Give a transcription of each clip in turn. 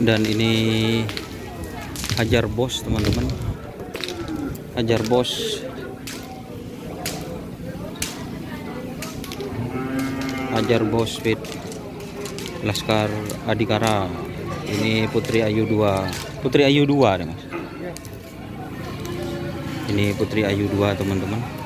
Dan ini Hajar Bos, teman-teman. Hajar Bos. Hajar Bos Fit Laskar Adhikara. Ini Putri Ayu 2. Putri Ayu 2 deh, Mas. Ini Putri Ayu 2, teman-teman.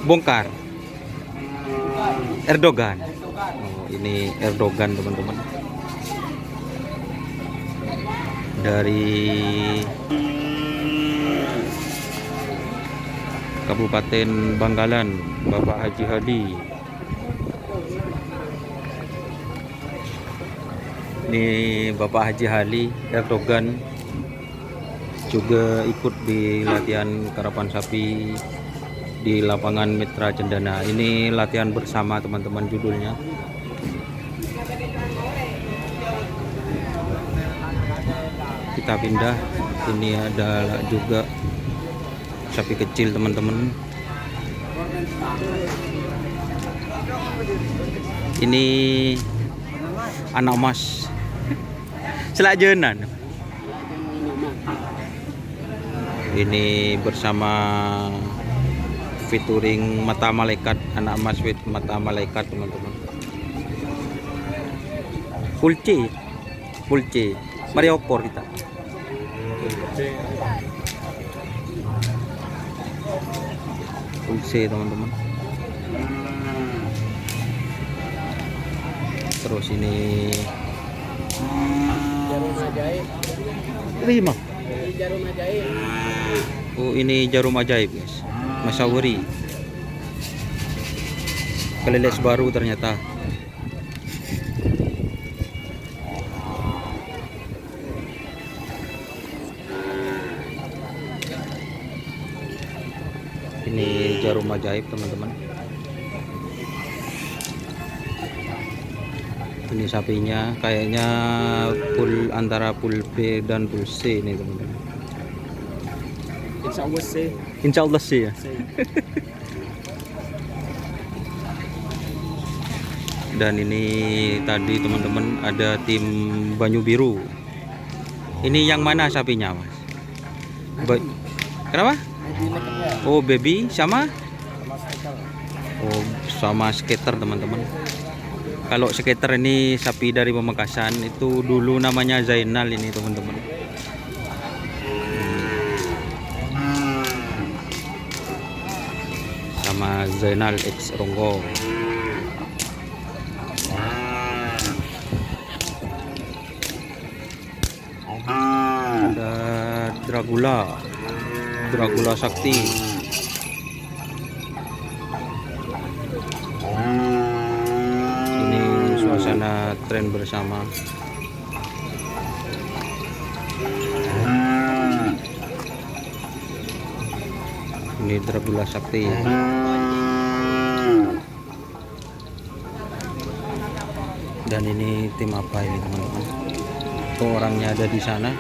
Bongkar Erdogan. Oh, ini Erdogan, teman-teman. Dari Kabupaten Bangkalan, Bapak Haji Hadi. Ini Bapak Haji Hadi Erdogan juga ikut di latihan karapan sapi di lapangan Mitra Cendana. Ini latihan bersama, teman-teman, judulnya. Kita pindah. Ini ada juga sapi kecil, teman-teman. Ini anak emas selajenan. Ini bersama featuring Mata Malaikat, anak emas with Mata Malaikat, teman-teman. Pulce mari opor kita. Pulce, teman-teman. Terus ini jarum ajaib. Jarum ajaib. Oh, ini jarum ajaib, guys. Masawari. Keleles baru ternyata. Ini jarum ajaib, teman-teman. Ini sapinya kayaknya full, antara full B dan full C ini, teman-teman. Insya Allah sih ya. Dan ini tadi, teman-teman, ada tim Banyu Biru. Ini yang mana sapinya, Mas? Kenapa? Oh, baby sama? Oh, sama skater, teman-teman. Kalau skater ini sapi dari Pamekasan, itu dulu namanya Zainal ini, teman-teman. Sama Zainal X Ronggo. Ada Dragula Sakti. Ini suasana tren bersama. Ini Dragula Sakti. Dan ini tim apa ini, teman-teman? Tuh, orangnya ada di sana.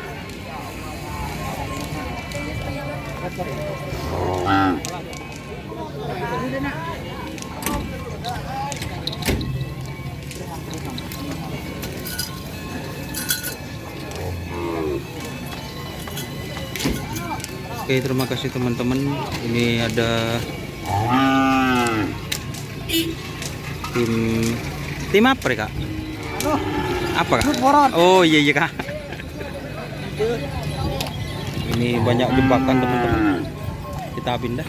Oke, terima kasih, teman-teman. Ini ada tim apa ya, Kak? Apa, Kak? Oh iya Kak. Ini banyak jebakan, teman-teman. Kita pindah.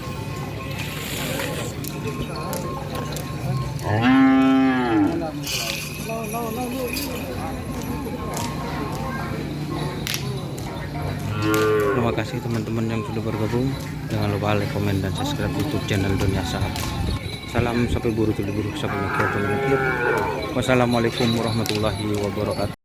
Terima kasih, teman-teman, yang sudah bergabung. Jangan lupa like, komen, dan subscribe YouTube channel Dunia Sahat. Salam sapi buru, sapi mikir. Wassalamualaikum warahmatullahi wabarakatuh.